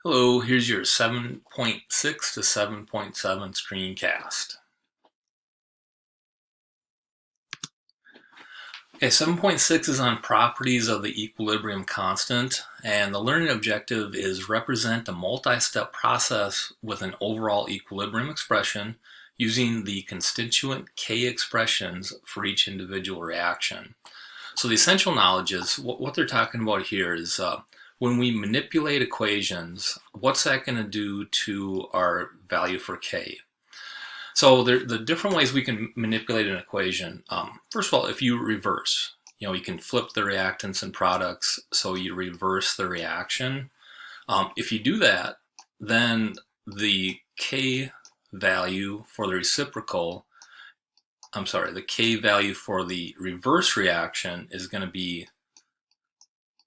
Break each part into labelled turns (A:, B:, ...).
A: Hello, here's your 7.6 to 7.7 screencast. Okay, 7.6 is on properties of the equilibrium constant, and the learning objective is represent a multi-step process with an overall equilibrium expression using the constituent K expressions for each individual reaction. So the essential knowledge is what they're talking about here is when we manipulate equations, what's that going to do to our value for K? So the different ways we can manipulate an equation. First of all, if you reverse, you can flip the reactants and products, so you reverse the reaction. If you do that, then the K value for the the K value for the reverse reaction is going to be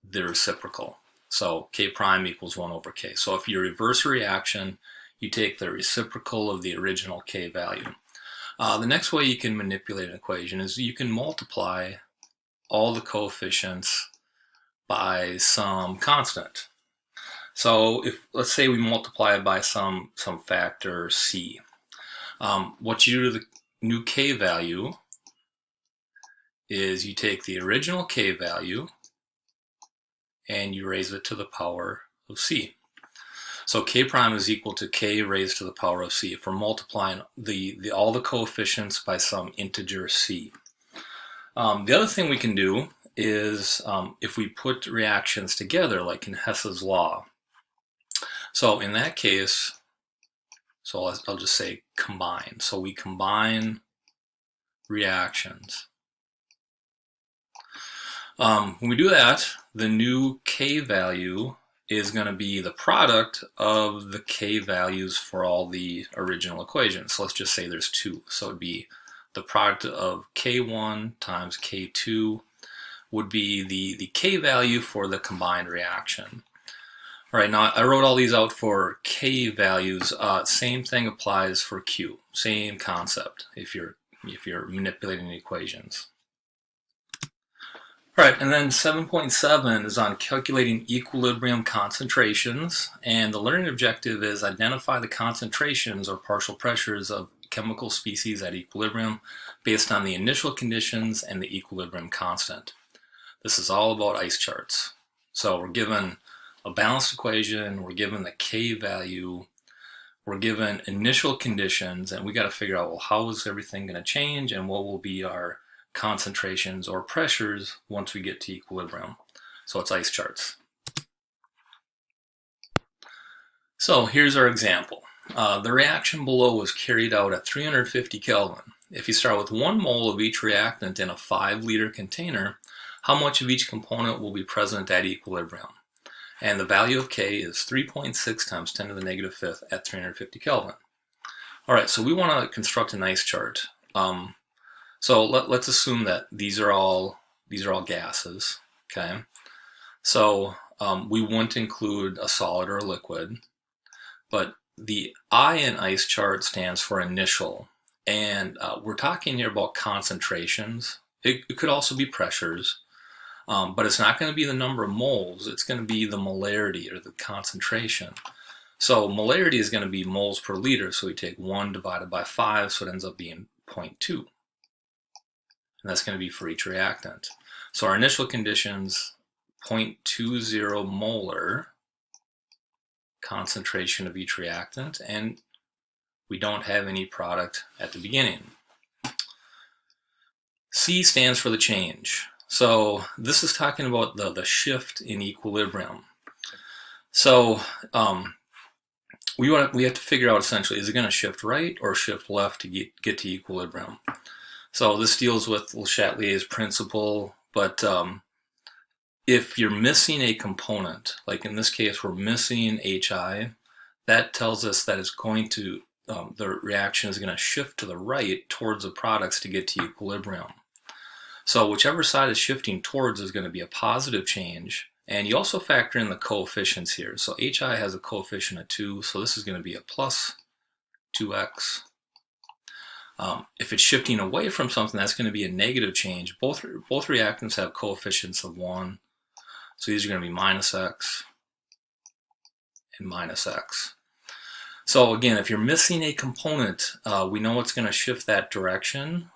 A: the reciprocal. So K prime equals 1 over K. So if you reverse a reaction, you take the reciprocal of the original K value. The next way you can manipulate an equation is you can multiply all the coefficients by some constant. So let's say we multiply it by some factor C. What you do to the new K value is you take the original K value and you raise it to the power of C. So K prime is equal to K raised to the power of C if we're multiplying all the coefficients by some integer C. The other thing we can do is if we put reactions together, like in Hess's law. So in that case, I'll just say combine. So we combine reactions. When we do that, the new K value is going to be the product of the K values for all the original equations. So let's just say there's two. So it'd be the product of K1 times K2 would be the K value for the combined reaction. All right, now I wrote all these out for K values. Same thing applies for Q. Same concept if you're manipulating equations. All right, and then 7.7 is on calculating equilibrium concentrations, and the learning objective is identify the concentrations or partial pressures of chemical species at equilibrium based on the initial conditions and the equilibrium constant. This is all about ice charts. So we're given a balanced equation, we're given the K value, we're given initial conditions, and we got to figure out, well, how is everything going to change and what will be our concentrations or pressures once we get to equilibrium. So it's ice charts. So here's our example. The reaction below was carried out at 350 Kelvin. If you start with 1 mole of each reactant in a 5-liter container, how much of each component will be present at equilibrium? And the value of K is 3.6 times 10 to the negative 5th at 350 Kelvin. All right, so we want to construct an ice chart. So let's assume that these are all gases, okay? So we wouldn't include a solid or a liquid, but the I in ice chart stands for initial, and we're talking here about concentrations. It could also be pressures, but it's not going to be the number of moles, it's going to be the molarity or the concentration. So molarity is going to be moles per liter, so we take 1 divided by 5, so it ends up being 0.2. And that's going to be for each reactant. So our initial conditions, 0.20 molar concentration of each reactant, and we don't have any product at the beginning. C stands for the change. So this is talking about the shift in equilibrium. So we have to figure out essentially, is it going to shift right or shift left to get to equilibrium? So this deals with Le Chatelier's principle, but if you're missing a component, like in this case we're missing HI, that tells us that it's going to, the reaction is going to shift to the right towards the products to get to equilibrium. So whichever side is shifting towards is going to be a positive change, and you also factor in the coefficients here. So HI has a coefficient of 2, so this is going to be a plus 2x. If it's shifting away from something, that's going to be a negative change. Both reactants have coefficients of 1, so these are going to be minus x and minus x. So again, if you're missing a component, we know it's going to shift that direction.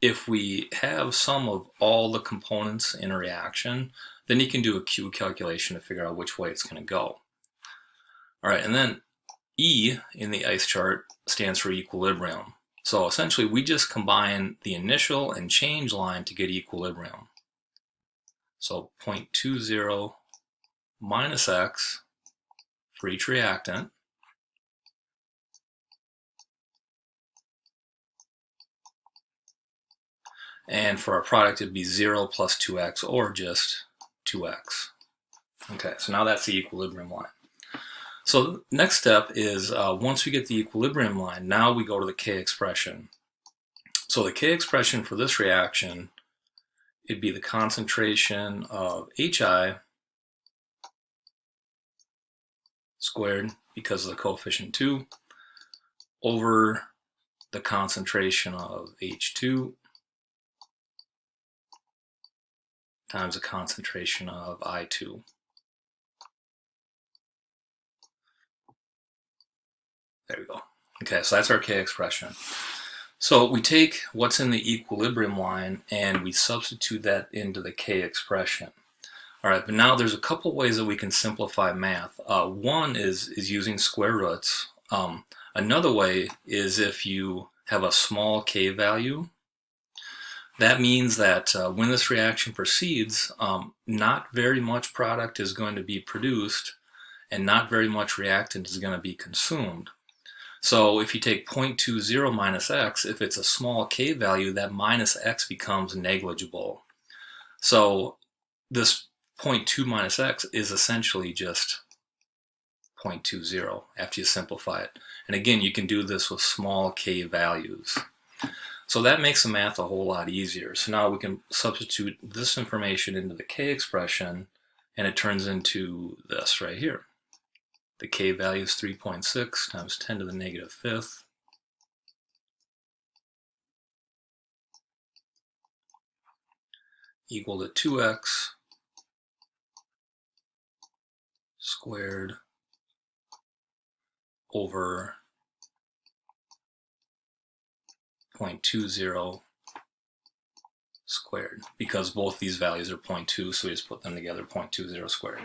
A: If we have sum of all the components in a reaction, then you can do a Q calculation to figure out which way it's going to go. All right, and then E in the ice chart stands for equilibrium. So essentially, we just combine the initial and change line to get equilibrium. So 0.20 minus x for each reactant. And for our product, it'd be 0 plus 2x or just 2x. Okay, so now that's the equilibrium line. So the next step is once we get the equilibrium line, now we go to the K expression. So the K expression for this reaction, it'd be the concentration of HI squared, because of the coefficient 2, over the concentration of H2 times the concentration of I2. There we go. Okay, so that's our K expression. So we take what's in the equilibrium line and we substitute that into the K expression. All right, but now there's a couple ways that we can simplify math. One is using square roots. Another way is if you have a small K value. That means that when this reaction proceeds, not very much product is going to be produced and not very much reactant is going to be consumed. So if you take 0.20 minus x, if it's a small K value, that minus x becomes negligible. So this 0.2 minus x is essentially just 0.20 after you simplify it. And again, you can do this with small K values. So that makes the math a whole lot easier. So now we can substitute this information into the K expression and it turns into this right here. The K value is 3.6 times 10 to the negative fifth equal to 2x squared over 0.20 squared, because both these values are 0.2, so we just put them together, 0.20 squared.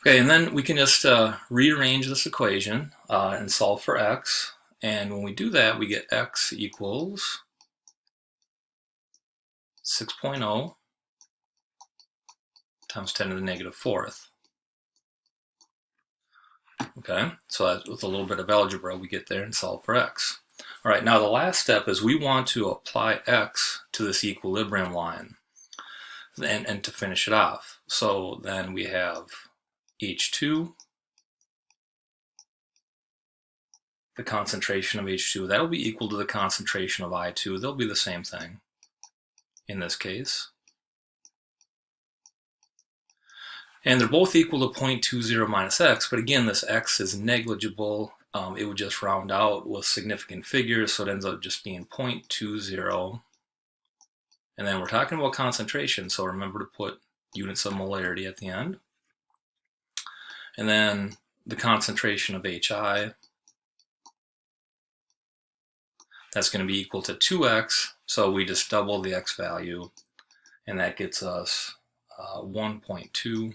A: Okay, and then we can just rearrange this equation and solve for x, and when we do that, we get x equals 6.0 times 10 to the negative fourth. Okay, so that's, with a little bit of algebra, we get there and solve for x. All right, now the last step is we want to apply x to this equilibrium line and to finish it off. So then we have H2, the concentration of H2, that'll be equal to the concentration of I2. They'll be the same thing in this case. And they're both equal to 0.20 minus x, but again, this x is negligible. It would just round out with significant figures, so it ends up just being 0.20. And then we're talking about concentration, so remember to put units of molarity at the end. And then the concentration of HI, that's going to be equal to 2x, so we just double the x value, and that gets us 1.2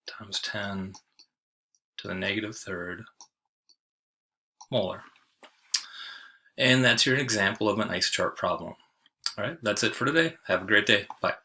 A: times 10 to the negative third molar. And that's your example of an ice chart problem. All right, that's it for today. Have a great day. Bye.